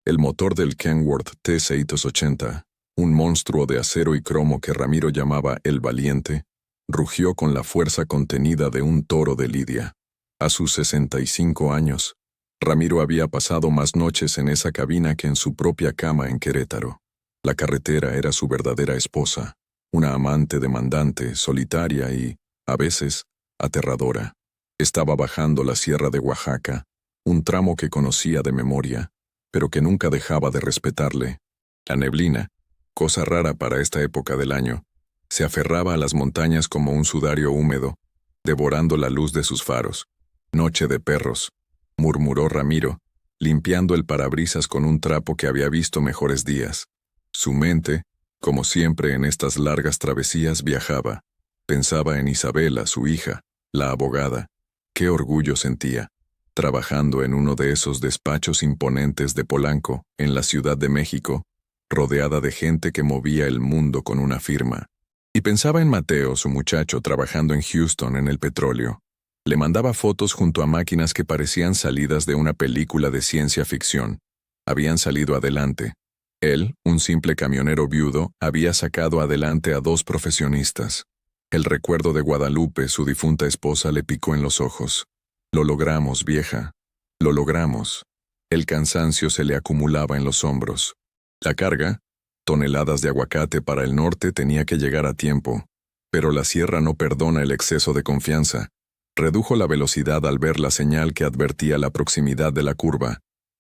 El motor del Kenworth T680, un monstruo de acero y cromo que Ramiro llamaba El Valiente, rugió con la fuerza contenida de un toro de lidia. A sus 65 años, Ramiro había pasado más noches en esa cabina que en su propia cama en Querétaro. La carretera era su verdadera esposa, una amante demandante, solitaria y, a veces, aterradora. Estaba bajando la sierra de Oaxaca, un tramo que conocía de memoria, pero que nunca dejaba de respetarle. La neblina, cosa rara para esta época del año, se aferraba a las montañas como un sudario húmedo, devorando la luz de sus faros. «Noche de perros», murmuró Ramiro, limpiando el parabrisas con un trapo que había visto mejores días. Su mente, como siempre en estas largas travesías, viajaba. Pensaba en Isabela, su hija, la abogada. Qué orgullo sentía, trabajando en uno de esos despachos imponentes de Polanco, en la Ciudad de México, rodeada de gente que movía el mundo con una firma. Y pensaba en Mateo, su muchacho, trabajando en Houston en el petróleo. Le mandaba fotos junto a máquinas que parecían salidas de una película de ciencia ficción. Habían salido adelante. Él, un simple camionero viudo, había sacado adelante a 2 profesionistas. El recuerdo de Guadalupe, su difunta esposa, le picó en los ojos. «Lo logramos, vieja. Lo logramos». El cansancio se le acumulaba en los hombros. La carga, toneladas de aguacate para el norte, tenía que llegar a tiempo. Pero la sierra no perdona el exceso de confianza. Redujo la velocidad al ver la señal que advertía la proximidad de la curva.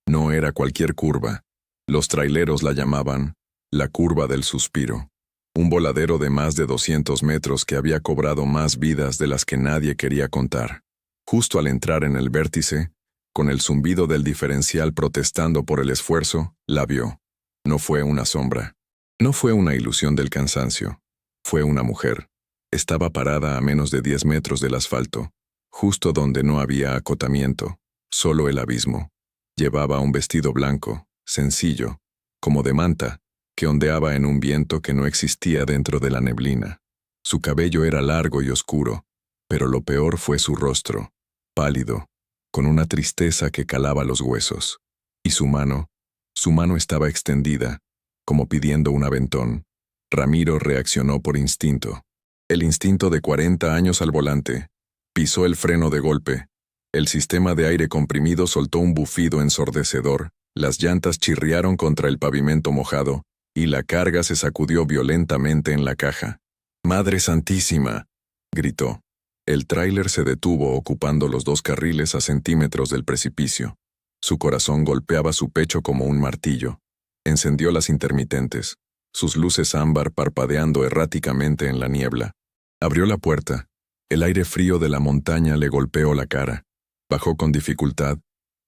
No era cualquier curva. Los traileros la llamaban la curva del suspiro. Un voladero de más de 200 metros que había cobrado más vidas de las que nadie quería contar. Justo al entrar en el vértice, con el zumbido del diferencial protestando por el esfuerzo, la vio. No fue una sombra. No fue una ilusión del cansancio. Fue una mujer. Estaba parada a menos de 10 metros del asfalto, justo donde no había acotamiento, solo el abismo. Llevaba un vestido blanco, sencillo, como de manta, que ondeaba en un viento que no existía dentro de la neblina. Su cabello era largo y oscuro, pero lo peor fue su rostro, pálido, con una tristeza que calaba los huesos. Y su mano estaba extendida, como pidiendo un aventón. Ramiro reaccionó por instinto. El instinto de 40 años al volante. Pisó el freno de golpe. El sistema de aire comprimido soltó un bufido ensordecedor, las llantas chirriaron contra el pavimento mojado, y la carga se sacudió violentamente en la caja. «¡Madre Santísima!», gritó. El tráiler se detuvo ocupando los 2 carriles a centímetros del precipicio. Su corazón golpeaba su pecho como un martillo. Encendió las intermitentes, sus luces ámbar parpadeando erráticamente en la niebla. Abrió la puerta. El aire frío de la montaña le golpeó la cara. Bajó con dificultad,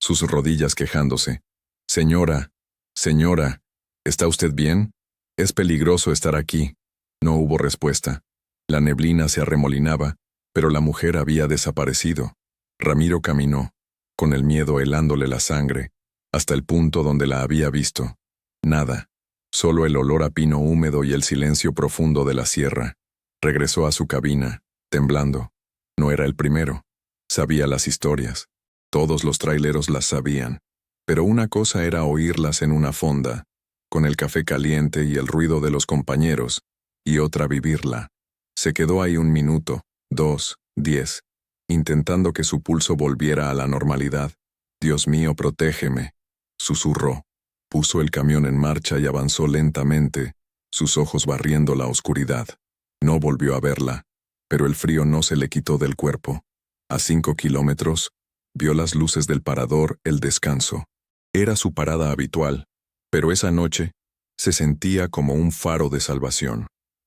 sus rodillas quejándose. «Señora, señora, ¿está usted bien? Es peligroso estar aquí». No hubo respuesta. La neblina se arremolinaba, pero la mujer había desaparecido. Ramiro caminó, con el miedo helándole la sangre, hasta el punto donde la había visto. Nada, solo el olor a pino húmedo y el silencio profundo de la sierra. Regresó a su cabina, temblando. No era el primero. Sabía las historias. Todos los traileros las sabían. Pero una cosa era oírlas en una fonda, con el café caliente y el ruido de los compañeros, y otra vivirla. Se quedó ahí 1 minuto, 2, 10, intentando que su pulso volviera a la normalidad. «Dios mío, protégeme», susurró. Puso el camión en marcha y avanzó lentamente, sus ojos barriendo la oscuridad. No volvió a verla, pero el frío no se le quitó del cuerpo. A 5 kilómetros, vio las luces del parador El Descanso. Era su parada habitual, pero esa noche se sentía como un faro de salvación.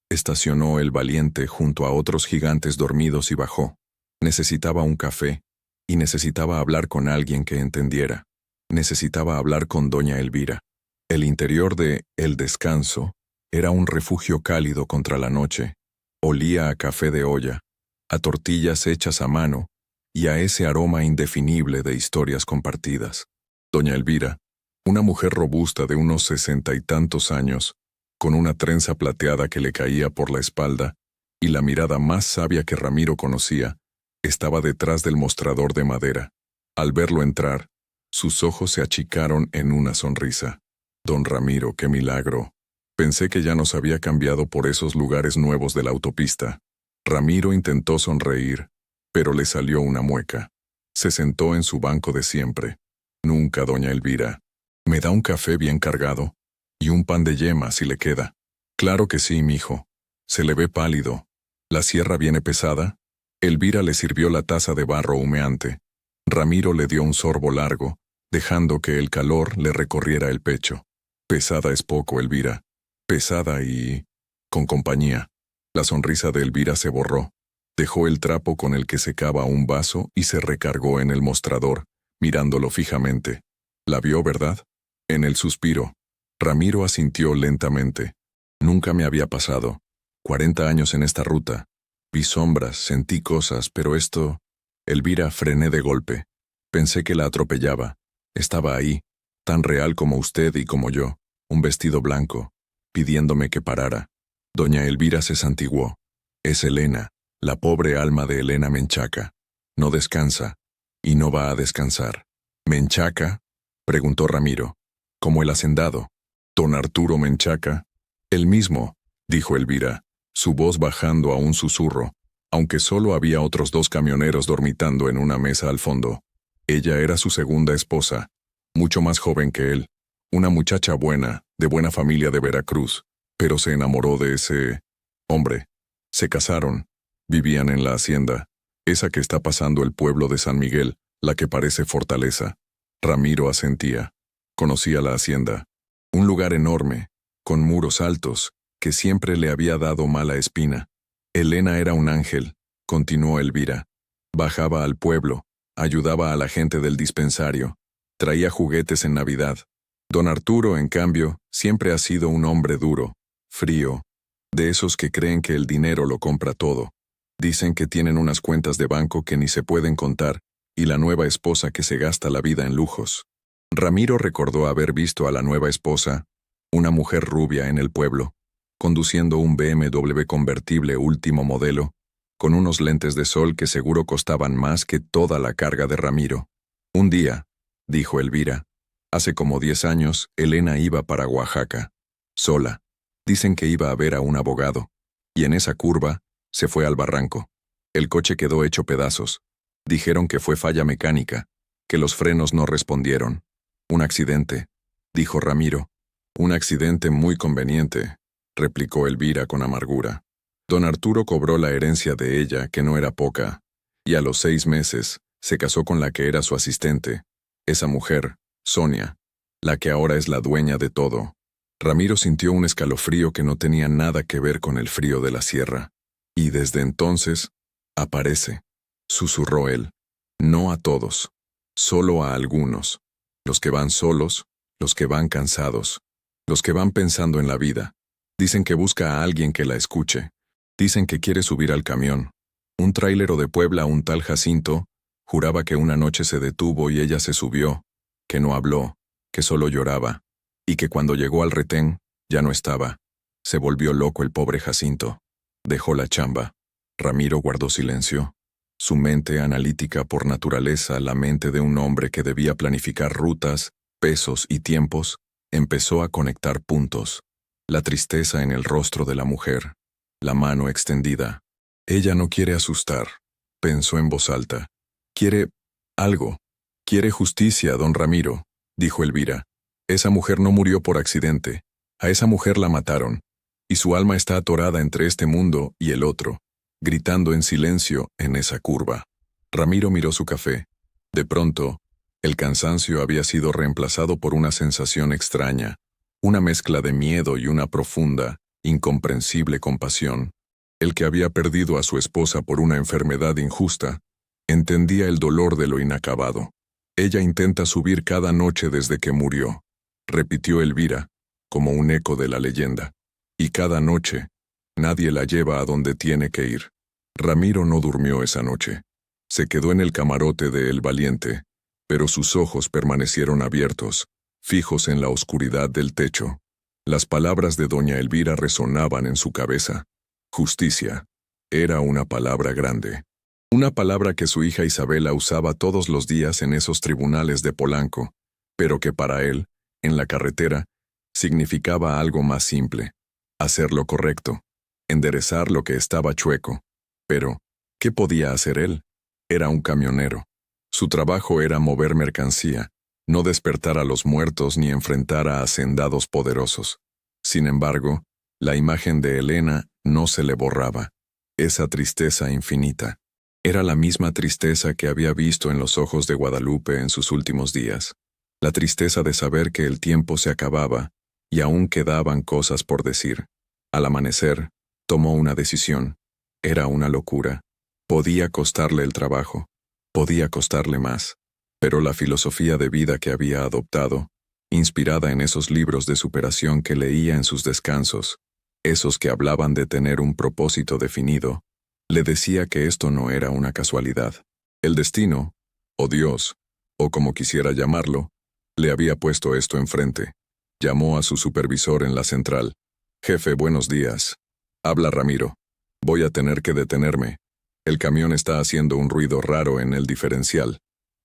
Estacionó El Valiente junto a otros gigantes dormidos y bajó. Necesitaba un café, y necesitaba hablar con alguien que entendiera. Necesitaba hablar con doña Elvira. El interior de El Descanso era un refugio cálido contra la noche. Olía a café de olla, a tortillas hechas a mano y a ese aroma indefinible de historias compartidas. Doña Elvira, una mujer robusta de unos 60 y tantos años, con una trenza plateada que le caía por la espalda y la mirada más sabia que Ramiro conocía, estaba detrás del mostrador de madera. Al verlo entrar, Sus ojos se achicaron en una sonrisa. Don Ramiro, qué milagro. Pensé que ya nos había cambiado por esos lugares nuevos de la autopista. Ramiro intentó sonreír, pero le salió una mueca. Se sentó en su banco de siempre. Nunca, doña Elvira. ¿Me da un café bien cargado? Y un pan de yema, si le queda. Claro que sí, mijo. Se le ve pálido. ¿La sierra viene pesada? Elvira le sirvió la taza de barro humeante. Ramiro le dio un sorbo largo, dejando que el calor le recorriera el pecho. Pesada es poco, Elvira. Pesada y con compañía. La sonrisa de Elvira se borró. Dejó el trapo con el que secaba un vaso y se recargó en el mostrador, mirándolo fijamente. ¿La vio, verdad? En el suspiro. Ramiro asintió lentamente. Nunca me había pasado. 40 años en esta ruta. Vi sombras, sentí cosas, pero esto... Elvira, frené de golpe. Pensé que la atropellaba. Estaba ahí, tan real como usted y como yo, un vestido blanco, pidiéndome que parara. Doña Elvira se santiguó. Es Elena, la pobre alma de Elena Menchaca. No descansa, y no va a descansar. ¿Menchaca? Preguntó Ramiro. Como el hacendado. ¿Don Arturo Menchaca? El mismo, dijo Elvira, su voz bajando a un susurro, aunque solo había otros 2 camioneros dormitando en una mesa al fondo. Ella era su segunda esposa, mucho más joven que él, una muchacha buena, de buena familia de Veracruz, pero se enamoró de ese hombre. Se casaron, vivían en la hacienda, esa que está pasando el pueblo de San Miguel, la que parece fortaleza. Ramiro asentía. Conocía la hacienda, un lugar enorme, con muros altos, que siempre le había dado mala espina. Elena era un ángel, continuó Elvira. Bajaba al pueblo, ayudaba a la gente del dispensario, traía juguetes en Navidad. Don Arturo, en cambio, siempre ha sido un hombre duro, frío, de esos que creen que el dinero lo compra todo. Dicen que tienen unas cuentas de banco que ni se pueden contar, y la nueva esposa que se gasta la vida en lujos. Ramiro recordó haber visto a la nueva esposa, una mujer rubia en el pueblo, conduciendo un BMW convertible último modelo, con unos lentes de sol que seguro costaban más que toda la carga de Ramiro. Un día, dijo Elvira, hace como 10 años, Elena iba para Oaxaca, sola. Dicen que iba a ver a un abogado, y en esa curva, se fue al barranco. El coche quedó hecho pedazos. Dijeron que fue falla mecánica, que los frenos no respondieron. Un accidente, dijo Ramiro. Un accidente muy conveniente, replicó Elvira con amargura. Don Arturo cobró la herencia de ella, que no era poca, y a los 6 meses se casó con la que era su asistente, esa mujer, Sonia, la que ahora es la dueña de todo. Ramiro sintió un escalofrío que no tenía nada que ver con el frío de la sierra. Y desde entonces, aparece, susurró él. No a todos, solo a algunos. Los que van solos, los que van cansados, los que van pensando en la vida. Dicen que busca a alguien que la escuche. Dicen que quiere subir al camión. Un tráilero de Puebla, un tal Jacinto, juraba que una noche se detuvo y ella se subió, que no habló, que solo lloraba, y que cuando llegó al retén, ya no estaba. Se volvió loco el pobre Jacinto. Dejó la chamba. Ramiro guardó silencio. Su mente analítica por naturaleza, la mente de un hombre que debía planificar rutas, pesos y tiempos, empezó a conectar puntos. La tristeza en el rostro de la mujer, la mano extendida. Ella no quiere asustar, pensó en voz alta. Quiere algo. Quiere justicia, don Ramiro, dijo Elvira. Esa mujer no murió por accidente. A esa mujer la mataron, y su alma está atorada entre este mundo y el otro, gritando en silencio en esa curva. Ramiro miró su café. De pronto, el cansancio había sido reemplazado por una sensación extraña, una mezcla de miedo y una profunda, incomprensible compasión. El que había perdido a su esposa por una enfermedad injusta, entendía el dolor de lo inacabado. Ella intenta subir cada noche desde que murió, repitió Elvira, como un eco de la leyenda. Y cada noche, nadie la lleva a donde tiene que ir. Ramiro no durmió esa noche. Se quedó en el camarote de El Valiente, pero sus ojos permanecieron abiertos, fijos en la oscuridad del techo. Las palabras de doña Elvira resonaban en su cabeza. Justicia. Era una palabra grande. Una palabra que su hija Isabela usaba todos los días en esos tribunales de Polanco, pero que para él, en la carretera, significaba algo más simple: hacer lo correcto, enderezar lo que estaba chueco. Pero, ¿qué podía hacer él? Era un camionero. Su trabajo era mover mercancía, no despertar a los muertos ni enfrentar a hacendados poderosos. Sin embargo, la imagen de Elena no se le borraba. Esa tristeza infinita. Era la misma tristeza que había visto en los ojos de Guadalupe en sus últimos días. La tristeza de saber que el tiempo se acababa y aún quedaban cosas por decir. Al amanecer, tomó una decisión. Era una locura. Podía costarle el trabajo. Podía costarle más. Pero la filosofía de vida que había adoptado, inspirada en esos libros de superación que leía en sus descansos, esos que hablaban de tener un propósito definido, le decía que esto no era una casualidad. El destino, o Dios, o como quisiera llamarlo, le había puesto esto enfrente. Llamó a su supervisor en la central. «Jefe, buenos días. Habla Ramiro. Voy a tener que detenerme. El camión está haciendo un ruido raro en el diferencial.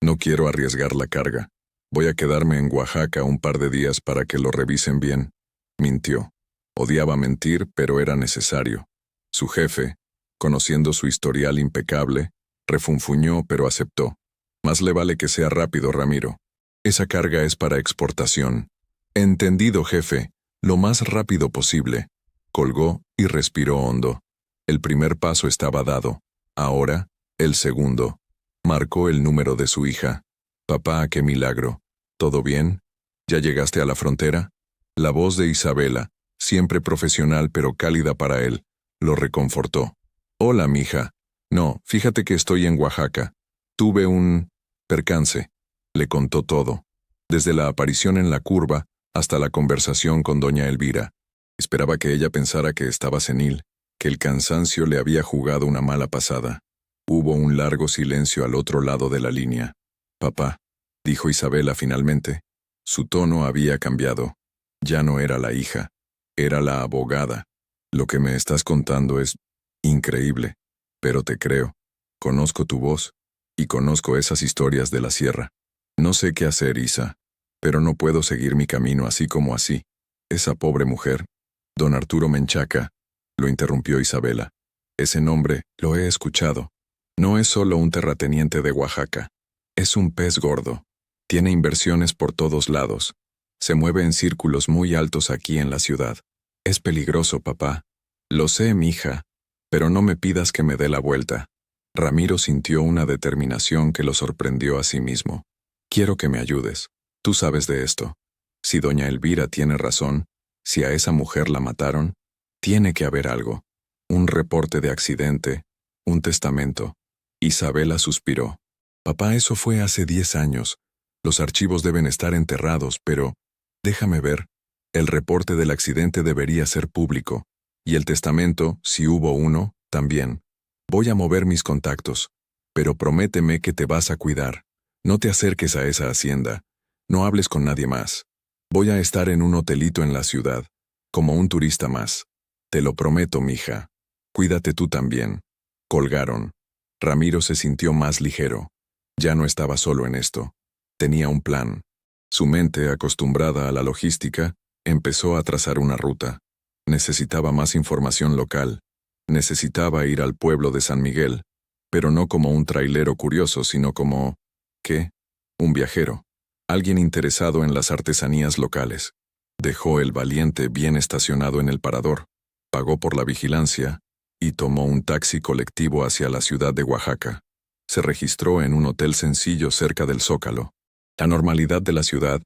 No quiero arriesgar la carga. Voy a quedarme en Oaxaca un par de días para que lo revisen bien». Mintió. Odiaba mentir, pero era necesario. Su jefe, conociendo su historial impecable, refunfuñó pero aceptó. «Más le vale que sea rápido, Ramiro. Esa carga es para exportación». «Entendido, jefe. Lo más rápido posible». Colgó y respiró hondo. El primer paso estaba dado. Ahora, el segundo. Marcó el número de su hija. «Papá, qué milagro. ¿Todo bien? ¿Ya llegaste a la frontera?» La voz de Isabela, siempre profesional pero cálida para él, lo reconfortó. «Hola, mija. No, fíjate que estoy en Oaxaca. Tuve un percance». Le contó todo, desde la aparición en la curva hasta la conversación con doña Elvira. Esperaba que ella pensara que estaba senil, que el cansancio le había jugado una mala pasada. Hubo un largo silencio al otro lado de la línea. «Papá», dijo Isabela finalmente. Su tono había cambiado. Ya no era la hija, era la abogada. «Lo que me estás contando es increíble, pero te creo. Conozco tu voz y conozco esas historias de la sierra. No sé qué hacer, Isa, pero no puedo seguir mi camino así como así. Esa pobre mujer». «Don Arturo Menchaca», lo interrumpió Isabela. «Ese nombre lo he escuchado. No es solo un terrateniente de Oaxaca. Es un pez gordo. Tiene inversiones por todos lados. Se mueve en círculos muy altos aquí en la ciudad. Es peligroso, papá». «Lo sé, mija, pero no me pidas que me dé la vuelta». Ramiro sintió una determinación que lo sorprendió a sí mismo. «Quiero que me ayudes. Tú sabes de esto. Si doña Elvira tiene razón, si a esa mujer la mataron, tiene que haber algo. Un reporte de accidente, un testamento». Isabela suspiró. «Papá, eso fue hace 10 años. Los archivos deben estar enterrados, pero déjame ver. El reporte del accidente debería ser público. Y el testamento, si hubo uno, también. Voy a mover mis contactos. Pero prométeme que te vas a cuidar. No te acerques a esa hacienda. No hables con nadie más. Voy a estar en un hotelito en la ciudad, como un turista más. Te lo prometo, mija. Cuídate tú también». Colgaron. Ramiro se sintió más ligero. Ya no estaba solo en esto. Tenía un plan. Su mente, acostumbrada a la logística, empezó a trazar una ruta. Necesitaba más información local. Necesitaba ir al pueblo de San Miguel, pero no como un trailero curioso, sino como... ¿qué? Un viajero. Alguien interesado en las artesanías locales. Dejó el Valiente bien estacionado en el parador, pagó por la vigilancia y tomó un taxi colectivo hacia la ciudad de Oaxaca. Se registró en un hotel sencillo cerca del Zócalo. La normalidad de la ciudad,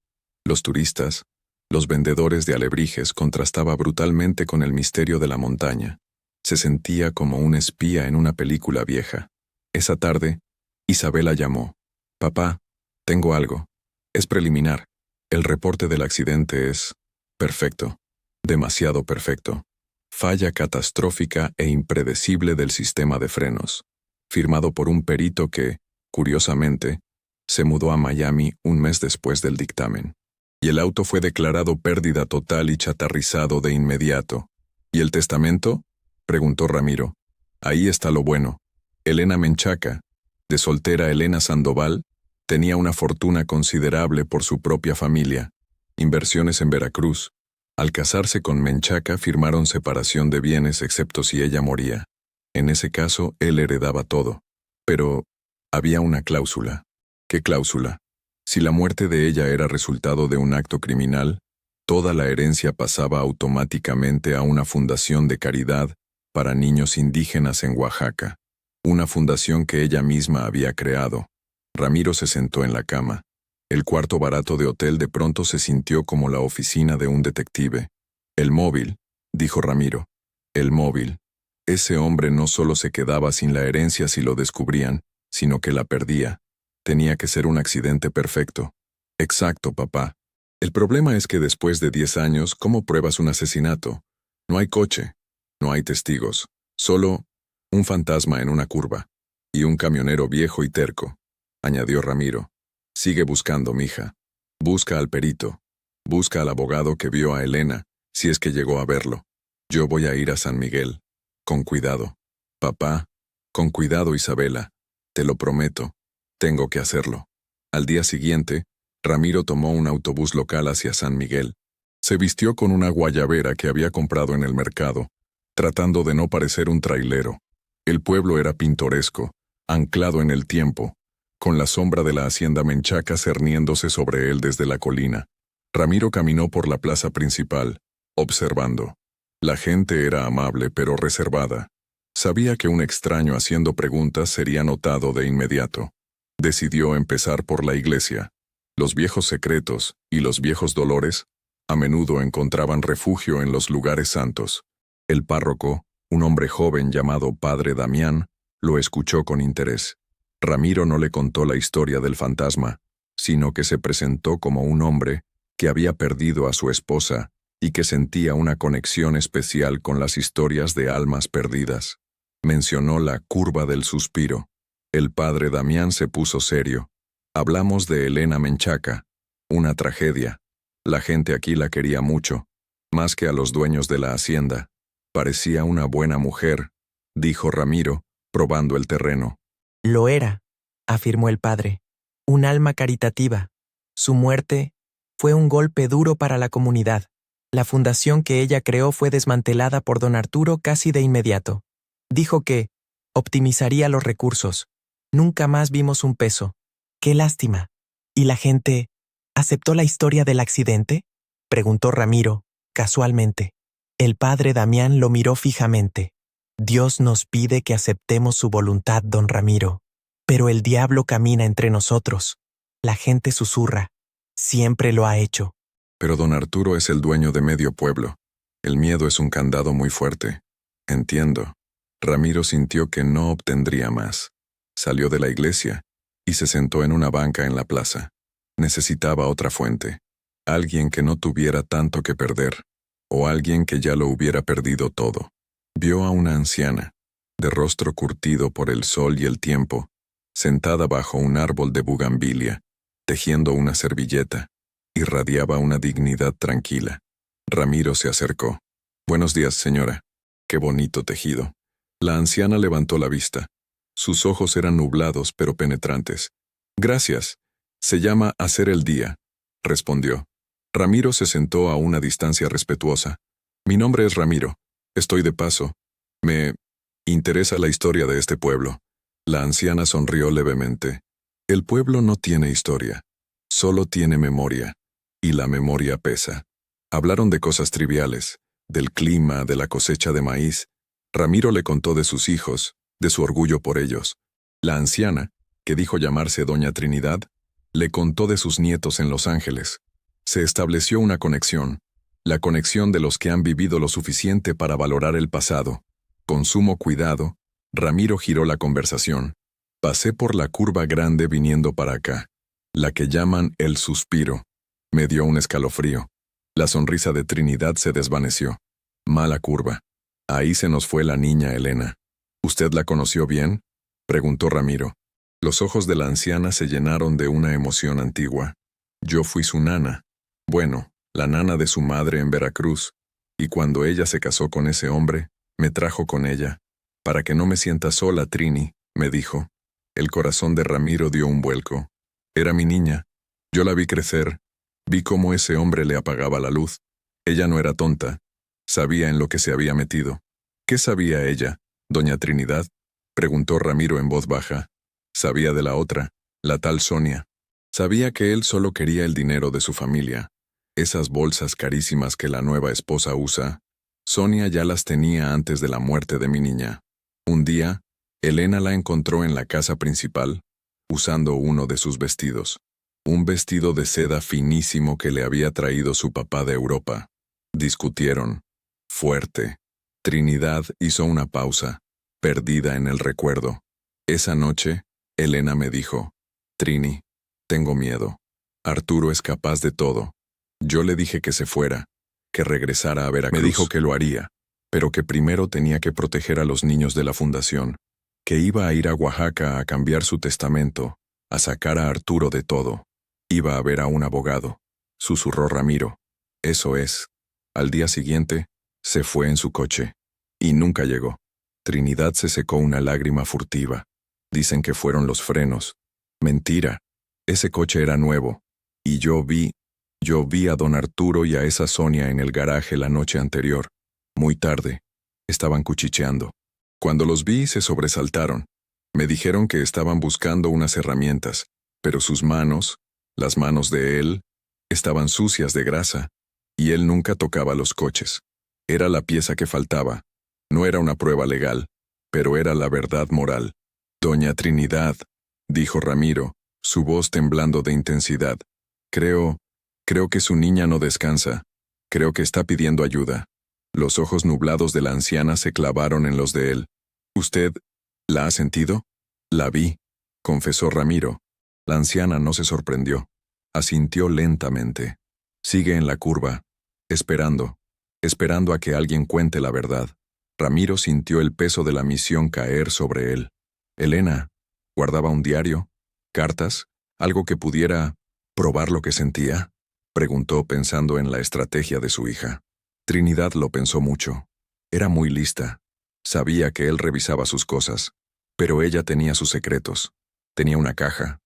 los turistas, los vendedores de alebrijes contrastaba brutalmente con el misterio de la montaña. Se sentía como un espía en una película vieja. Esa tarde, Isabela llamó. «Papá, tengo algo. Es preliminar. El reporte del accidente es perfecto. Demasiado perfecto. Falla catastrófica e impredecible del sistema de frenos. Firmado por un perito que, curiosamente, se mudó a Miami un mes después del dictamen. Y el auto fue declarado pérdida total y chatarrizado de inmediato. ¿Y el testamento?», preguntó Ramiro. «Ahí está lo bueno. Elena Menchaca, de soltera Elena Sandoval, tenía una fortuna considerable por su propia familia, inversiones en Veracruz. Al casarse con Menchaca firmaron separación de bienes excepto si ella moría. En ese caso, él heredaba todo. Pero había una cláusula. ¿Qué cláusula? Si la muerte de ella era resultado de un acto criminal, toda la herencia pasaba automáticamente a una fundación de caridad para niños indígenas en Oaxaca, una fundación que ella misma había creado. Ramiro se sentó en la cama. El cuarto barato de hotel de pronto se sintió como la oficina de un detective. El móvil, dijo Ramiro. El móvil. Ese hombre no solo se quedaba sin la herencia si lo descubrían, sino que la perdía. Tenía que ser un accidente perfecto. Exacto, papá. El problema es que después de 10 años, ¿cómo pruebas un asesinato? No hay coche, no hay testigos, solo un fantasma en una curva. Y un camionero viejo y terco, añadió Ramiro. Sigue buscando, mija. Busca al perito. Busca al abogado que vio a Elena, si es que llegó a verlo. Yo voy a ir a San Miguel. Con cuidado. Papá, con cuidado, Isabela. Te lo prometo. Tengo que hacerlo. Al día siguiente, Ramiro tomó un autobús local hacia San Miguel. Se vistió con una guayabera que había comprado en el mercado, tratando de no parecer un trailero. El pueblo era pintoresco, anclado en el tiempo, con la sombra de la hacienda Menchaca cerniéndose sobre él desde la colina. Ramiro caminó por la plaza principal, observando. La gente era amable pero reservada. Sabía que un extraño haciendo preguntas sería notado de inmediato. Decidió empezar por la iglesia. Los viejos secretos y los viejos dolores a menudo encontraban refugio en los lugares santos. El párroco, un hombre joven llamado Padre Damián, lo escuchó con interés. Ramiro no le contó la historia del fantasma, sino que se presentó como un hombre que había perdido a su esposa y que sentía una conexión especial con las historias de almas perdidas. Mencionó la curva del suspiro. El padre Damián se puso serio. Hablamos de Elena Menchaca, una tragedia. La gente aquí la quería mucho, más que a los dueños de la hacienda. Parecía una buena mujer, dijo Ramiro, probando el terreno. Lo era, afirmó el padre. Un alma caritativa. Su muerte fue un golpe duro para la comunidad. La fundación que ella creó fue desmantelada por don Arturo casi de inmediato. Dijo que optimizaría los recursos. Nunca más vimos un peso. ¡Qué lástima! ¿Y la gente aceptó la historia del accidente?, preguntó Ramiro, casualmente. El padre Damián lo miró fijamente. Dios nos pide que aceptemos su voluntad, don Ramiro. Pero el diablo camina entre nosotros. La gente susurra. Siempre lo ha hecho. Pero don Arturo es el dueño de medio pueblo. El miedo es un candado muy fuerte. Entiendo. Ramiro sintió que no obtendría más. Salió de la iglesia y se sentó en una banca en la plaza. Necesitaba otra fuente. Alguien que no tuviera tanto que perder, o alguien que ya lo hubiera perdido todo. Vio a una anciana, de rostro curtido por el sol y el tiempo, sentada bajo un árbol de bugambilia, tejiendo una servilleta. Irradiaba una dignidad tranquila. Ramiro se acercó. «Buenos días, señora. Qué bonito tejido». La anciana levantó la vista. Sus ojos eran nublados pero penetrantes. «Gracias. Se llama hacer el día», respondió. Ramiro se sentó a una distancia respetuosa. «Mi nombre es Ramiro. Estoy de paso. Me interesa la historia de este pueblo». La anciana sonrió levemente. «El pueblo no tiene historia. Solo tiene memoria. Y la memoria pesa». Hablaron de cosas triviales, del clima, de la cosecha de maíz. Ramiro le contó de sus hijos, de su orgullo por ellos. La anciana, que dijo llamarse Doña Trinidad, le contó de sus nietos en Los Ángeles. Se estableció una conexión, la conexión de los que han vivido lo suficiente para valorar el pasado. Con sumo cuidado, Ramiro giró la conversación. «Pasé por la curva grande viniendo para acá, la que llaman el suspiro». Me dio un escalofrío. La sonrisa de Trinidad se desvaneció. «Mala curva. Ahí se nos fue la niña Elena». «¿Usted la conoció bien?», preguntó Ramiro. Los ojos de la anciana se llenaron de una emoción antigua. «Yo fui su nana. Bueno, la nana de su madre en Veracruz. Y cuando ella se casó con ese hombre, me trajo con ella. Para que no me sienta sola, Trini, me dijo. El corazón de Ramiro dio un vuelco. Era mi niña. Yo la vi crecer. Vi cómo ese hombre le apagaba la luz. Ella no era tonta. Sabía en lo que se había metido. ¿Qué sabía ella, doña Trinidad? Preguntó Ramiro en voz baja. Sabía de la otra, la tal Sonia. Sabía que él solo quería el dinero de su familia. Esas bolsas carísimas que la nueva esposa usa, Sonia ya las tenía antes de la muerte de mi niña. Un día, Elena la encontró en la casa principal, usando uno de sus vestidos. Un vestido de seda finísimo que le había traído su papá de Europa. Discutieron. Fuerte. Trinidad hizo una pausa, perdida en el recuerdo. Esa noche, Elena me dijo, Trini, tengo miedo. Arturo es capaz de todo. Yo le dije que se fuera, que regresara a Veracruz. Me dijo que lo haría, pero que primero tenía que proteger a los niños de la fundación, que iba a ir a Oaxaca a cambiar su testamento, a sacar a Arturo de todo. Iba a ver a un abogado, susurró Ramiro. Eso es. Al día siguiente, se fue en su coche. Y nunca llegó. Trinidad se secó una lágrima furtiva. Dicen que fueron los frenos. Mentira. Ese coche era nuevo. Y yo vi a don Arturo y a esa Sonia en el garaje la noche anterior. Muy tarde. Estaban cuchicheando. Cuando los vi, se sobresaltaron. Me dijeron que estaban buscando unas herramientas, pero sus manos, las manos de él, estaban sucias de grasa, y él nunca tocaba los coches. Era la pieza que faltaba. No era una prueba legal, pero era la verdad moral. Doña Trinidad, dijo Ramiro, su voz temblando de intensidad. Creo que su niña no descansa. Creo que está pidiendo ayuda. Los ojos nublados de la anciana se clavaron en los de él. ¿Usted la ha sentido? La vi, confesó Ramiro. La anciana no se sorprendió. Asintió lentamente. Sigue en la curva, esperando a que alguien cuente la verdad. Ramiro sintió el peso de la misión caer sobre él. Elena, ¿guardaba un diario? ¿Cartas? ¿Algo que pudiera probar lo que sentía? Preguntó pensando en la estrategia de su hija. Trinidad lo pensó mucho. Era muy lista. Sabía que él revisaba sus cosas, pero ella tenía sus secretos. Tenía una caja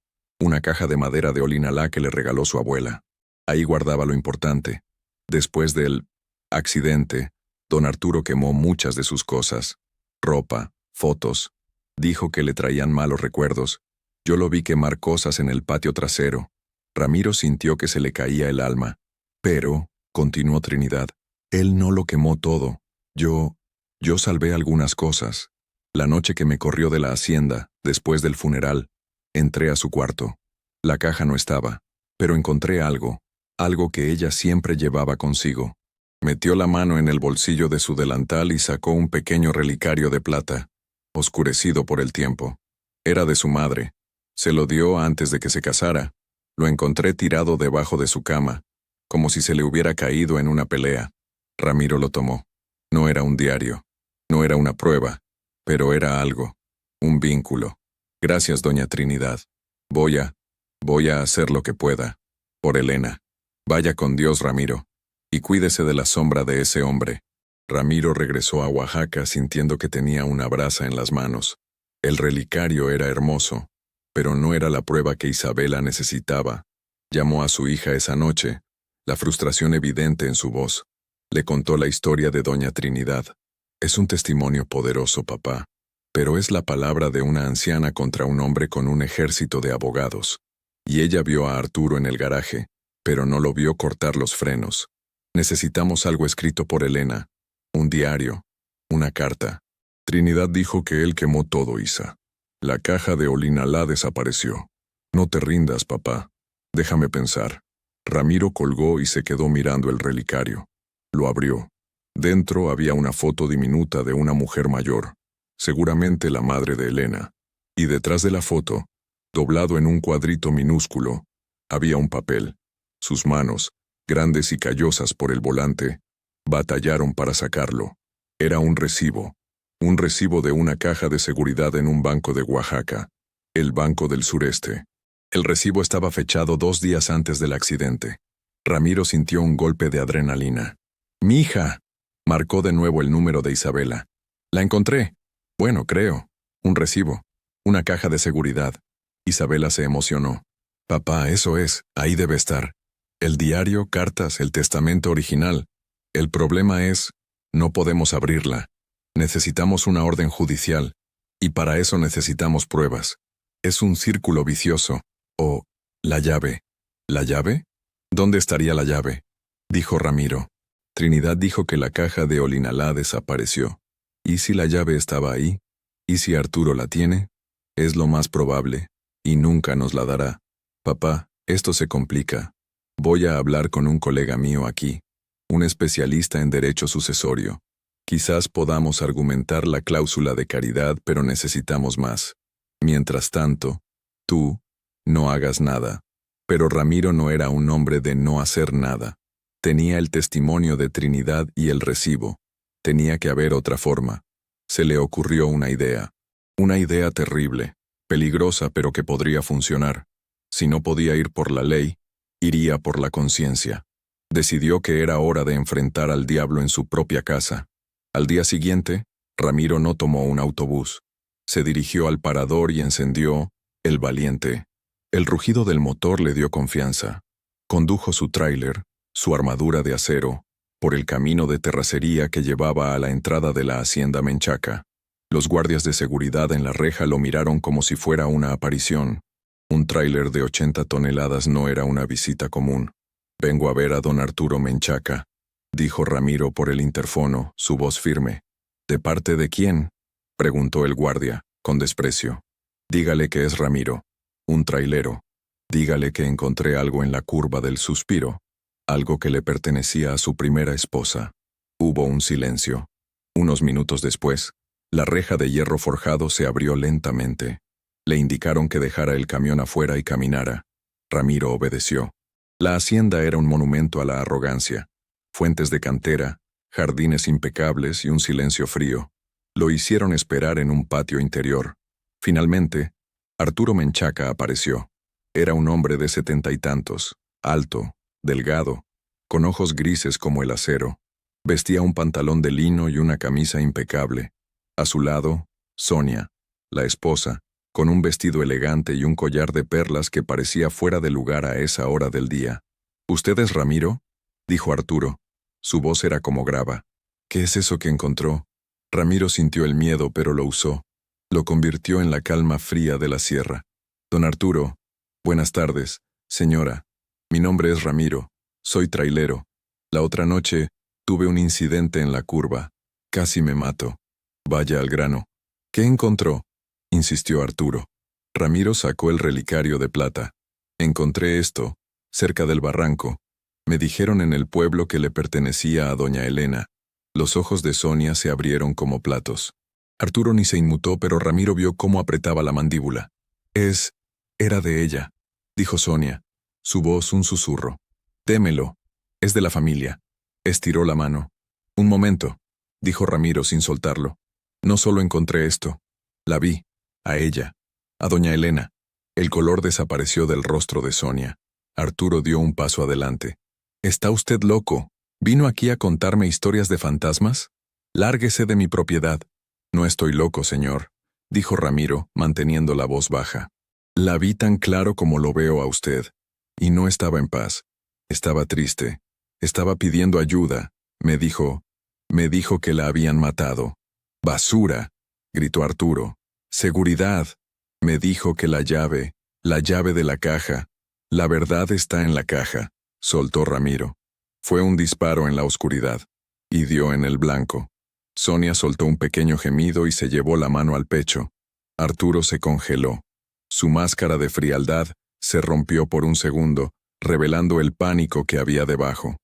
de madera de Olinalá que le regaló su abuela. Ahí guardaba lo importante. Después del accidente, don Arturo quemó muchas de sus cosas. Ropa, fotos. Dijo que le traían malos recuerdos. Yo lo vi quemar cosas en el patio trasero. Ramiro sintió que se le caía el alma. Pero, continuó Trinidad, él no lo quemó todo. Yo salvé algunas cosas. La noche que me corrió de la hacienda, después del funeral, entré a su cuarto. La caja no estaba, pero encontré algo que ella siempre llevaba consigo. Metió la mano en el bolsillo de su delantal y sacó un pequeño relicario de plata, oscurecido por el tiempo. Era de su madre. Se lo dio antes de que se casara. Lo encontré tirado debajo de su cama, como si se le hubiera caído en una pelea. Ramiro lo tomó. No era un diario, no era una prueba, pero era algo, un vínculo. Gracias, doña Trinidad. Voy a hacer lo que pueda. Por Elena. Vaya con Dios, Ramiro. Y cuídese de la sombra de ese hombre. Ramiro regresó a Oaxaca sintiendo que tenía una brasa en las manos. El relicario era hermoso, pero no era la prueba que Isabela necesitaba. Llamó a su hija esa noche, la frustración evidente en su voz. Le contó la historia de doña Trinidad. Es un testimonio poderoso, papá, pero es la palabra de una anciana contra un hombre con un ejército de abogados. Y ella vio a Arturo en el garaje, pero no lo vio cortar los frenos. Necesitamos algo escrito por Elena. Un diario. Una carta. Trinidad dijo que él quemó todo, Isa. La caja de Olinalá desapareció. No te rindas, papá. Déjame pensar. Ramiro colgó y se quedó mirando el relicario. Lo abrió. Dentro había una foto diminuta de una mujer mayor, seguramente la madre de Elena. Y detrás de la foto, doblado en un cuadrito minúsculo, había un papel. Sus manos, grandes y callosas por el volante, batallaron para sacarlo. Era un recibo de una caja de seguridad en un banco de Oaxaca, el Banco del Sureste. El recibo estaba fechado 2 días antes del accidente. Ramiro sintió un golpe de adrenalina. ¡Mi hija! Marcó de nuevo el número de Isabela. La encontré. Bueno, creo. Un recibo. Una caja de seguridad. Isabela se emocionó. Papá, eso es, ahí debe estar. El diario, cartas, el testamento original. El problema es, no podemos abrirla. Necesitamos una orden judicial. Y para eso necesitamos pruebas. Es un círculo vicioso. O, la llave. ¿La llave? ¿Dónde estaría la llave? Dijo Ramiro. Trinidad dijo que la caja de Olinalá desapareció. ¿Y si la llave estaba ahí? ¿Y si Arturo la tiene? Es lo más probable, y nunca nos la dará. Papá, esto se complica. Voy a hablar con un colega mío aquí, un especialista en derecho sucesorio. Quizás podamos argumentar la cláusula de caridad, pero necesitamos más. Mientras tanto, tú, no hagas nada. Pero Ramiro no era un hombre de no hacer nada. Tenía el testimonio de Trinidad y el recibo. Tenía que haber otra forma. Se le ocurrió una idea. Una idea terrible, peligrosa pero que podría funcionar. Si no podía ir por la ley, iría por la conciencia. Decidió que era hora de enfrentar al diablo en su propia casa. Al día siguiente, Ramiro no tomó un autobús. Se dirigió al parador y encendió El Valiente. El rugido del motor le dio confianza. Condujo su tráiler, su armadura de acero, por el camino de terracería que llevaba a la entrada de la hacienda Menchaca. Los guardias de seguridad en la reja lo miraron como si fuera una aparición. Un tráiler de 80 toneladas no era una visita común. Vengo a ver a don Arturo Menchaca, dijo Ramiro por el interfono, su voz firme. ¿De parte de quién? Preguntó el guardia, con desprecio. Dígale que es Ramiro, un trailero. Dígale que encontré algo en la curva del Suspiro, algo que le pertenecía a su primera esposa. Hubo un silencio. Unos minutos después, la reja de hierro forjado se abrió lentamente. Le indicaron que dejara el camión afuera y caminara. Ramiro obedeció. La hacienda era un monumento a la arrogancia. Fuentes de cantera, jardines impecables y un silencio frío. Lo hicieron esperar en un patio interior. Finalmente, Arturo Menchaca apareció. Era un hombre de 70 y tantos, alto, delgado, con ojos grises como el acero. Vestía un pantalón de lino y una camisa impecable. A su lado, Sonia, la esposa, con un vestido elegante y un collar de perlas que parecía fuera de lugar a esa hora del día. ¿Usted es Ramiro?, dijo Arturo. Su voz era como grava. ¿Qué es eso que encontró? Ramiro sintió el miedo, pero lo usó. Lo convirtió en la calma fría de la sierra. Don Arturo, buenas tardes, señora. Mi nombre es Ramiro. Soy trailero. La otra noche tuve un incidente en la curva. Casi me mato. Vaya al grano. ¿Qué encontró?, insistió Arturo. Ramiro sacó el relicario de plata. Encontré esto, cerca del barranco. Me dijeron en el pueblo que le pertenecía a doña Elena. Los ojos de Sonia se abrieron como platos. Arturo ni se inmutó, pero Ramiro vio cómo apretaba la mandíbula. Era de ella, dijo Sonia, su voz un susurro. Démelo. Es de la familia. Estiró la mano. Un momento, dijo Ramiro sin soltarlo. No solo encontré esto. La vi. A ella. A doña Elena. El color desapareció del rostro de Sonia. Arturo dio un paso adelante. ¿Está usted loco? ¿Vino aquí a contarme historias de fantasmas? Lárguese de mi propiedad. No estoy loco, señor, dijo Ramiro, manteniendo la voz baja. La vi tan claro como lo veo a usted. Y no estaba en paz. Estaba triste. Estaba pidiendo ayuda. Me dijo que la habían matado. ¡Basura!, gritó Arturo. ¡Seguridad! Me dijo que la llave de la caja. La verdad está en la caja, soltó Ramiro. Fue un disparo en la oscuridad, y dio en el blanco. Sonia soltó un pequeño gemido y se llevó la mano al pecho. Arturo se congeló. Su máscara de frialdad se rompió por un segundo, revelando el pánico que había debajo.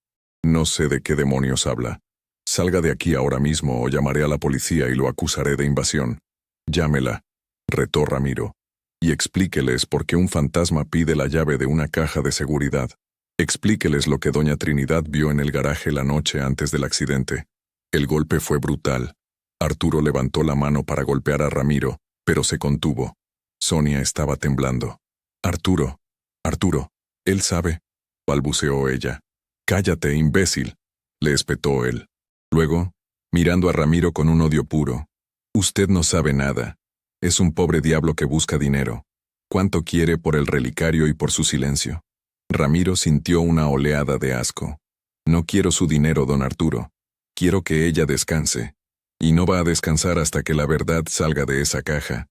No sé de qué demonios habla. Salga de aquí ahora mismo o llamaré a la policía y lo acusaré de invasión. Llámela, retó Ramiro, y explíqueles por qué un fantasma pide la llave de una caja de seguridad. Explíqueles lo que doña Trinidad vio en el garaje la noche antes del accidente. El golpe fue brutal. Arturo levantó la mano para golpear a Ramiro, pero se contuvo. Sonia estaba temblando. Arturo, él sabe, balbuceó ella. Cállate, imbécil, le espetó él. Luego, mirando a Ramiro con un odio puro. Usted no sabe nada. Es un pobre diablo que busca dinero. ¿Cuánto quiere por el relicario y por su silencio? Ramiro sintió una oleada de asco. No quiero su dinero, don Arturo. Quiero que ella descanse. Y no va a descansar hasta que la verdad salga de esa caja.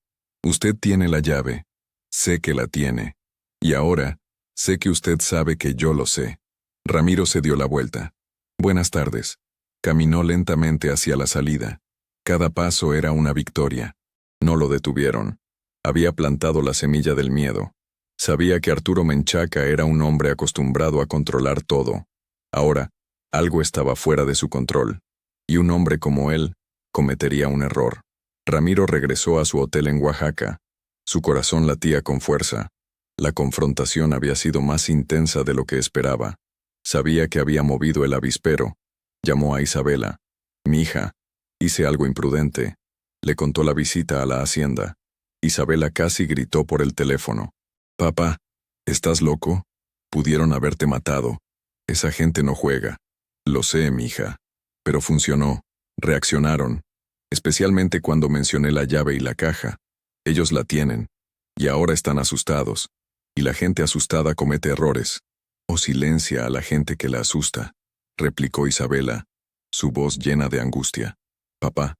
Usted tiene la llave. Sé que la tiene. Y ahora, sé que usted sabe que yo lo sé. Ramiro se dio la vuelta. Buenas tardes. Caminó lentamente hacia la salida. Cada paso era una victoria. No lo detuvieron. Había plantado la semilla del miedo. Sabía que Arturo Menchaca era un hombre acostumbrado a controlar todo. Ahora, algo estaba fuera de su control. Y un hombre como él cometería un error. Ramiro regresó a su hotel en Oaxaca. Su corazón latía con fuerza. La confrontación había sido más intensa de lo que esperaba. Sabía que había movido el avispero. Llamó a Isabela. Mi hija, hice algo imprudente. Le contó la visita a la hacienda. Isabela casi gritó por el teléfono. Papá, ¿estás loco? Pudieron haberte matado. Esa gente no juega. Lo sé, mija. Pero funcionó. Reaccionaron. Especialmente cuando mencioné la llave y la caja. Ellos la tienen. Y ahora están asustados. Y la gente asustada comete errores. O silencia a la gente que la asusta, replicó Isabela, su voz llena de angustia. Papá,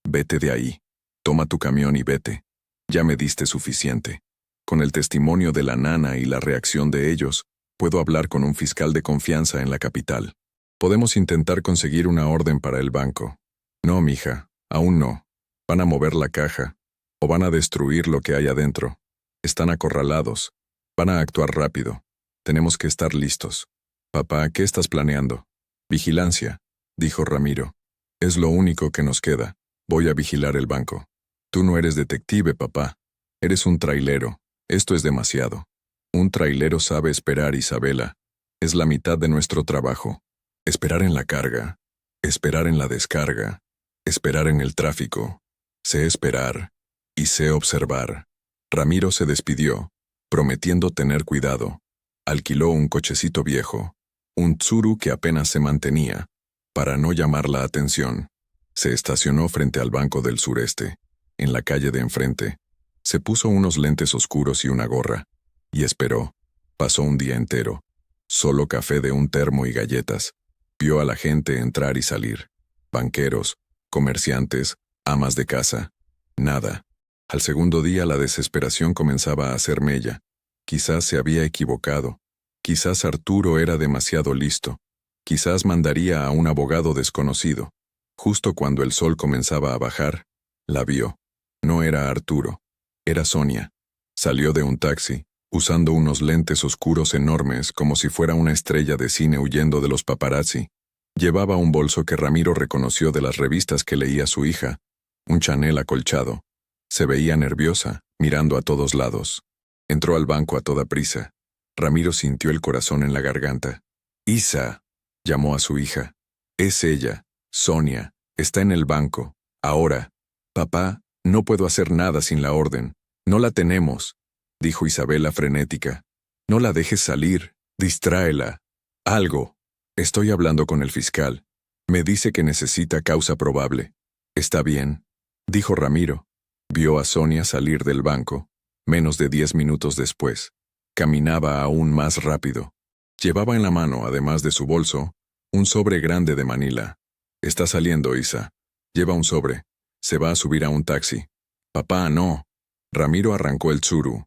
vete de ahí. Toma tu camión y vete. Ya me diste suficiente. Con el testimonio de la nana y la reacción de ellos, puedo hablar con un fiscal de confianza en la capital. Podemos intentar conseguir una orden para el banco. No, mija, aún no. Van a mover la caja, o van a destruir lo que hay adentro. Están acorralados. Van a actuar rápido. Tenemos que estar listos. Papá, ¿qué estás planeando? Vigilancia, dijo Ramiro. Es lo único que nos queda. Voy a vigilar el banco. Tú no eres detective, papá. Eres un trailero. Esto es demasiado. Un trailero sabe esperar, Isabela. Es la mitad de nuestro trabajo. Esperar en la carga. Esperar en la descarga. Esperar en el tráfico. Sé esperar. Y sé observar. Ramiro se despidió, prometiendo tener cuidado. Alquiló un cochecito viejo, un Tsuru que apenas se mantenía, para no llamar la atención. Se estacionó frente al Banco del Sureste, en la calle de enfrente. Se puso unos lentes oscuros y una gorra, y esperó. Pasó un día entero. Solo café de un termo y galletas. Vio a la gente entrar y salir. Banqueros, comerciantes, amas de casa. Nada. Al segundo día la desesperación comenzaba a hacer mella. Quizás se había equivocado. Quizás Arturo era demasiado listo. Quizás mandaría a un abogado desconocido. Justo cuando el sol comenzaba a bajar, la vio. No era Arturo. Era Sonia. Salió de un taxi, usando unos lentes oscuros enormes como si fuera una estrella de cine huyendo de los paparazzi. Llevaba un bolso que Ramiro reconoció de las revistas que leía su hija, un Chanel acolchado. Se veía nerviosa, mirando a todos lados. Entró al banco a toda prisa. Ramiro sintió el corazón en la garganta. Isa, llamó a su hija. Es ella, Sonia, está en el banco. Ahora. Papá, no puedo hacer nada sin la orden. No la tenemos, dijo Isabela frenética. No la dejes salir, distráela. Algo. Estoy hablando con el fiscal. Me dice que necesita causa probable. Está bien, dijo Ramiro. Vio a Sonia salir del banco. Menos de 10 minutos después. Caminaba aún más rápido. Llevaba en la mano, además de su bolso, un sobre grande de Manila. Está saliendo, Isa. Lleva un sobre. Se va a subir a un taxi. Papá, no. Ramiro arrancó el Tsuru.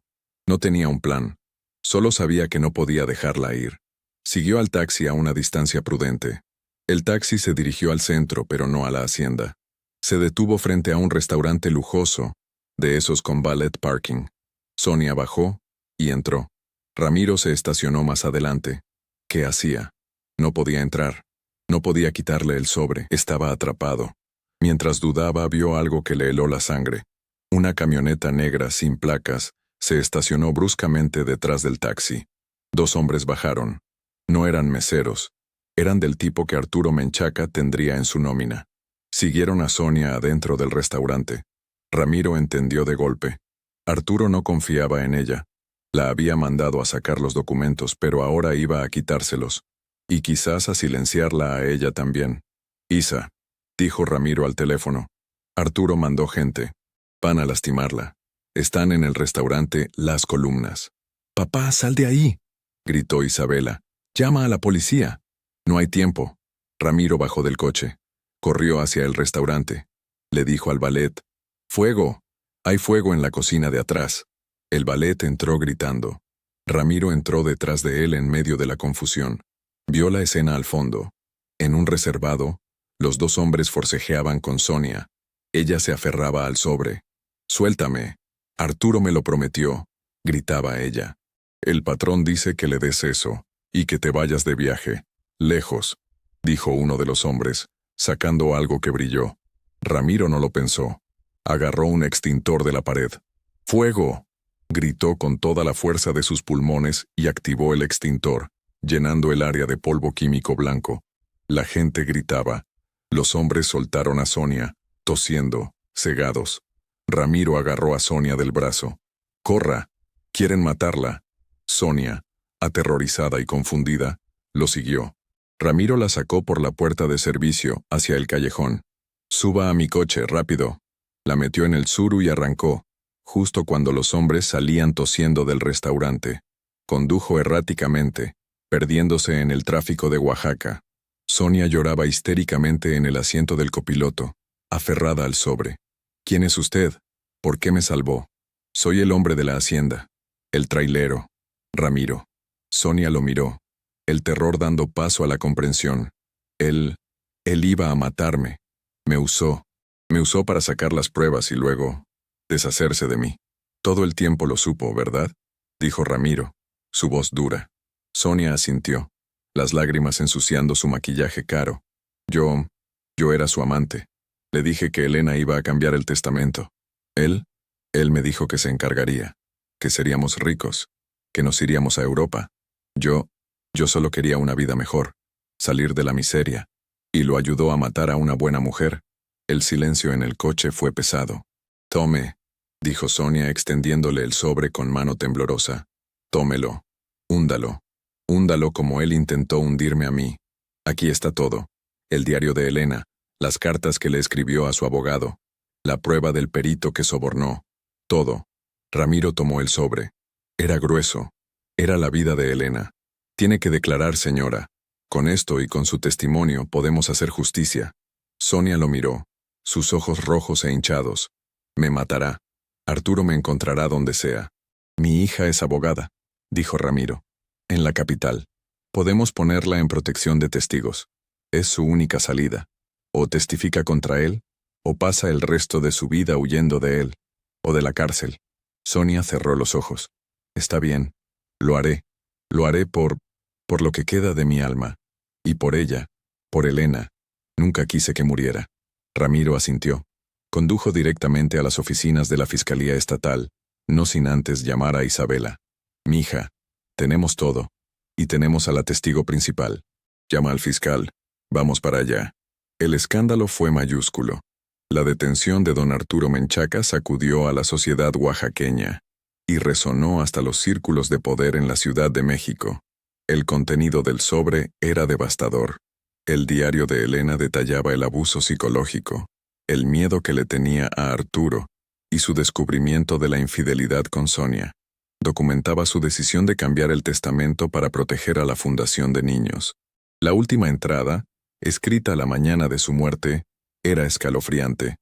No tenía un plan. Solo sabía que no podía dejarla ir. Siguió al taxi a una distancia prudente. El taxi se dirigió al centro, pero no a la hacienda. Se detuvo frente a un restaurante lujoso, de esos con valet parking. Sonia bajó y entró. Ramiro se estacionó más adelante. ¿Qué hacía? No podía entrar. No podía quitarle el sobre. Estaba atrapado. Mientras dudaba, vio algo que le heló la sangre. Una camioneta negra sin placas se estacionó bruscamente detrás del taxi. 2 hombres bajaron. No eran meseros. Eran del tipo que Arturo Menchaca tendría en su nómina. Siguieron a Sonia adentro del restaurante. Ramiro entendió de golpe. Arturo no confiaba en ella. La había mandado a sacar los documentos, pero ahora iba a quitárselos. Y quizás a silenciarla a ella también. Isa, dijo Ramiro al teléfono. Arturo mandó gente. Van a lastimarla. Están en el restaurante Las Columnas. «Papá, sal de ahí», gritó Isabela. «Llama a la policía». «No hay tiempo». Ramiro bajó del coche. Corrió hacia el restaurante. Le dijo al valet: «¡Fuego! Hay fuego en la cocina de atrás». El valet entró gritando. Ramiro entró detrás de él en medio de la confusión. Vio la escena al fondo. En un reservado, los dos hombres forcejeaban con Sonia. Ella se aferraba al sobre. «Suéltame. Arturo me lo prometió», gritaba ella. «El patrón dice que le des eso, y que te vayas de viaje. Lejos», dijo uno de los hombres, sacando algo que brilló. Ramiro no lo pensó. Agarró un extintor de la pared. «¡Fuego!», gritó con toda la fuerza de sus pulmones y activó el extintor, llenando el área de polvo químico blanco. La gente gritaba. Los hombres soltaron a Sonia, tosiendo, cegados. Ramiro agarró a Sonia del brazo. «¡Corra! Quieren matarla». Sonia, aterrorizada y confundida, lo siguió. Ramiro la sacó por la puerta de servicio hacia el callejón. «Suba a mi coche, rápido». La metió en el suru y arrancó, justo cuando los hombres salían tosiendo del restaurante. Condujo erráticamente, perdiéndose en el tráfico de Oaxaca. Sonia lloraba histéricamente en el asiento del copiloto, aferrada al sobre. «¿Quién es usted? ¿Por qué me salvó?» «Soy el hombre de la hacienda. El trailero. Ramiro». Sonia lo miró, el terror dando paso a la comprensión. Él iba a matarme. Me usó para sacar las pruebas y luego deshacerse de mí. Todo el tiempo lo supo, ¿verdad?, dijo Ramiro, su voz dura. Sonia asintió, las lágrimas ensuciando su maquillaje caro. Yo era su amante. Le dije que Elena iba a cambiar el testamento. Él me dijo que se encargaría, que seríamos ricos, que nos iríamos a Europa. Yo solo quería una vida mejor, salir de la miseria, y lo ayudó a matar a una buena mujer. El silencio en el coche fue pesado. «Tome», dijo Sonia extendiéndole el sobre con mano temblorosa. «Tómelo. Húndalo como él intentó hundirme a mí. Aquí está todo. El diario de Elena, las cartas que le escribió a su abogado, la prueba del perito que sobornó. Todo». Ramiro tomó el sobre. Era grueso. Era la vida de Elena. «Tiene que declarar, señora. Con esto y con su testimonio podemos hacer justicia». Sonia lo miró, sus ojos rojos e hinchados. «Me matará. Arturo me encontrará donde sea». «Mi hija es abogada», dijo Ramiro. «En la capital. Podemos ponerla en protección de testigos. Es su única salida. O testifica contra él, o pasa el resto de su vida huyendo de él, o de la cárcel». Sonia cerró los ojos. «Está bien. Lo haré. Lo haré por lo que queda de mi alma. Y por ella, por Elena. Nunca quise que muriera». Ramiro asintió. Condujo directamente a las oficinas de la Fiscalía Estatal, no sin antes llamar a Isabela. «Mija, tenemos todo. Y tenemos a la testigo principal. Llama al fiscal. Vamos para allá». El escándalo fue mayúsculo. La detención de don Arturo Menchaca sacudió a la sociedad oaxaqueña y resonó hasta los círculos de poder en la Ciudad de México. El contenido del sobre era devastador. El diario de Elena detallaba el abuso psicológico, el miedo que le tenía a Arturo y su descubrimiento de la infidelidad con Sonia. Documentaba su decisión de cambiar el testamento para proteger a la Fundación de Niños. La última entrada, escrita la mañana de su muerte, era escalofriante.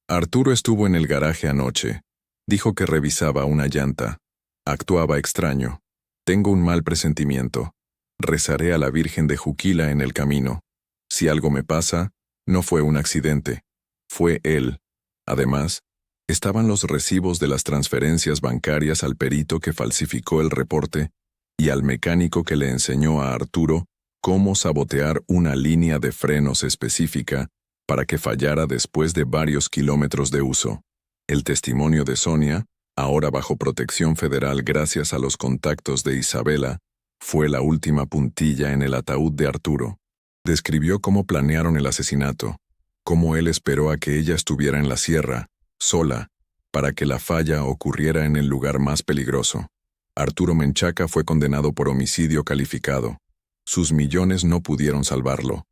«Arturo estuvo en el garaje anoche. Dijo que revisaba una llanta. Actuaba extraño. Tengo un mal presentimiento. Rezaré a la Virgen de Juquila en el camino. Si algo me pasa, no fue un accidente. Fue él». Además, estaban los recibos de las transferencias bancarias al perito que falsificó el reporte y al mecánico que le enseñó a Arturo cómo sabotear una línea de frenos específica para que fallara después de varios kilómetros de uso. El testimonio de Sonia, ahora bajo protección federal gracias a los contactos de Isabela, fue la última puntilla en el ataúd de Arturo. Describió cómo planearon el asesinato, cómo él esperó a que ella estuviera en la sierra, sola, para que la falla ocurriera en el lugar más peligroso. Arturo Menchaca fue condenado por homicidio calificado. Sus millones no pudieron salvarlo.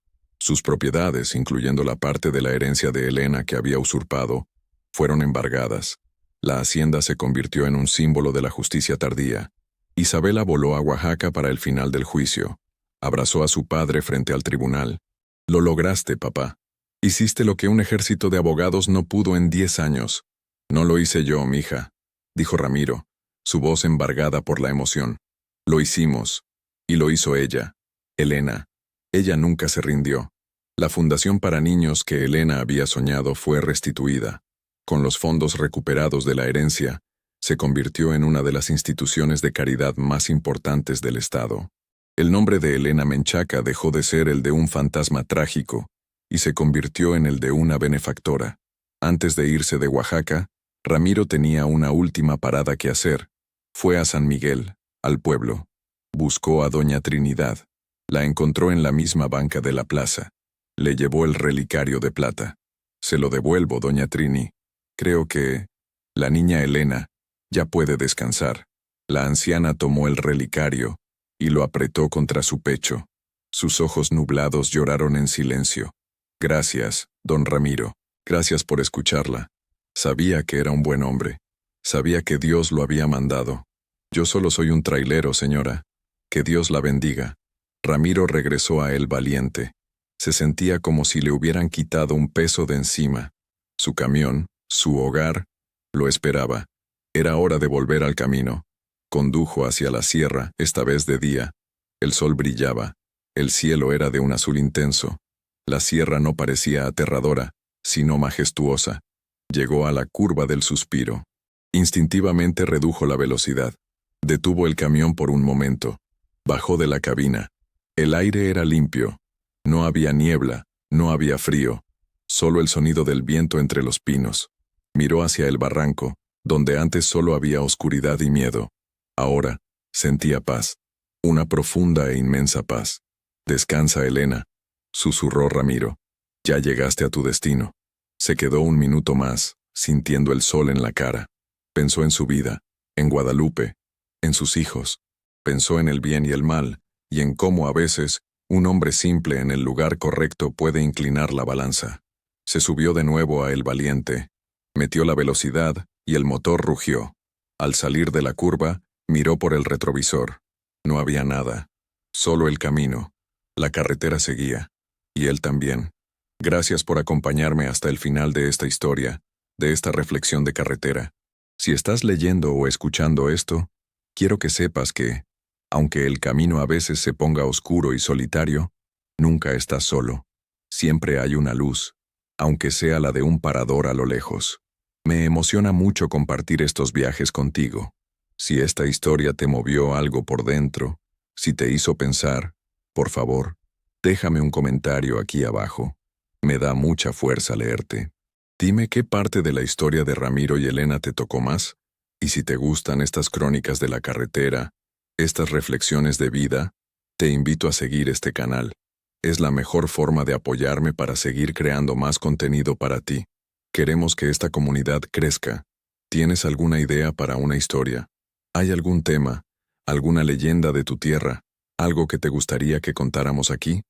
Sus propiedades, incluyendo la parte de la herencia de Elena que había usurpado, fueron embargadas. La hacienda se convirtió en un símbolo de la justicia tardía. Isabela voló a Oaxaca para el final del juicio. Abrazó a su padre frente al tribunal. Lo lograste, papá. Hiciste lo que un ejército de abogados no pudo en 10 años. No lo hice yo, mija, dijo Ramiro, su voz embargada por la emoción. Lo hicimos. Y lo hizo ella, Elena. Ella nunca se rindió. La fundación para niños que Elena había soñado fue restituida. Con los fondos recuperados de la herencia, se convirtió en una de las instituciones de caridad más importantes del Estado. El nombre de Elena Menchaca dejó de ser el de un fantasma trágico y se convirtió en el de una benefactora. Antes de irse de Oaxaca, Ramiro tenía una última parada que hacer. Fue a San Miguel, al pueblo. Buscó a doña Trinidad. La encontró en la misma banca de la plaza. Le llevó el relicario de plata. Se lo devuelvo, doña Trini. Creo que la niña Elena ya puede descansar. La anciana tomó el relicario y lo apretó contra su pecho. Sus ojos nublados lloraron en silencio. Gracias, don Ramiro. Gracias por escucharla. Sabía que era un buen hombre. Sabía que Dios lo había mandado. Yo solo soy un trailero, señora. Que Dios la bendiga. Ramiro regresó a él valiente. Se sentía como si le hubieran quitado un peso de encima. Su camión, su hogar, lo esperaba. Era hora de volver al camino. Condujo hacia la sierra, esta vez de día. El sol brillaba. El cielo era de un azul intenso. La sierra no parecía aterradora, sino majestuosa. Llegó a la curva del suspiro. Instintivamente redujo la velocidad. Detuvo el camión por un momento. Bajó de la cabina. El aire era limpio. No había niebla, no había frío. Solo el sonido del viento entre los pinos. Miró hacia el barranco, donde antes solo había oscuridad y miedo. Ahora, sentía paz. Una profunda e inmensa paz. Descansa, Elena, susurró Ramiro. Ya llegaste a tu destino. Se quedó un minuto más, sintiendo el sol en la cara. Pensó en su vida, en Guadalupe, en sus hijos. Pensó en el bien y el mal, y en cómo a veces un hombre simple en el lugar correcto puede inclinar la balanza. Se subió de nuevo a El Valiente. Metió la velocidad y el motor rugió. Al salir de la curva, miró por el retrovisor. No había nada. Solo el camino. La carretera seguía. Y él también. Gracias por acompañarme hasta el final de esta historia, de esta reflexión de carretera. Si estás leyendo o escuchando esto, quiero que sepas que, aunque el camino a veces se ponga oscuro y solitario, nunca estás solo. Siempre hay una luz, aunque sea la de un parador a lo lejos. Me emociona mucho compartir estos viajes contigo. Si esta historia te movió algo por dentro, si te hizo pensar, por favor, déjame un comentario aquí abajo. Me da mucha fuerza leerte. Dime qué parte de la historia de Ramiro y Elena te tocó más, y si te gustan estas crónicas de la carretera, estas reflexiones de vida, te invito a seguir este canal. Es la mejor forma de apoyarme para seguir creando más contenido para ti. Queremos que esta comunidad crezca. ¿Tienes alguna idea para una historia? ¿Hay algún tema, alguna leyenda de tu tierra, algo que te gustaría que contáramos aquí?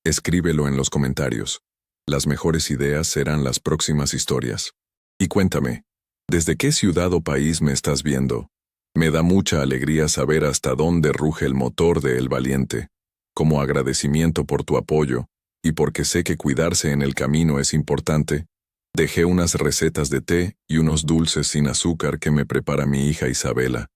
Escríbelo en los comentarios. Las mejores ideas serán las próximas historias. Y cuéntame, ¿desde qué ciudad o país me estás viendo? Me da mucha alegría saber hasta dónde ruge el motor de El Valiente. Como agradecimiento por tu apoyo, y porque sé que cuidarse en el camino es importante, dejé unas recetas de té y unos dulces sin azúcar que me prepara mi hija Isabela,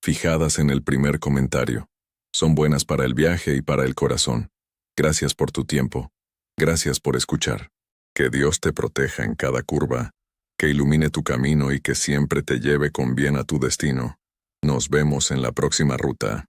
fijadas en el primer comentario. Son buenas para el viaje y para el corazón. Gracias por tu tiempo. Gracias por escuchar. Que Dios te proteja en cada curva, que ilumine tu camino y que siempre te lleve con bien a tu destino. Nos vemos en la próxima ruta.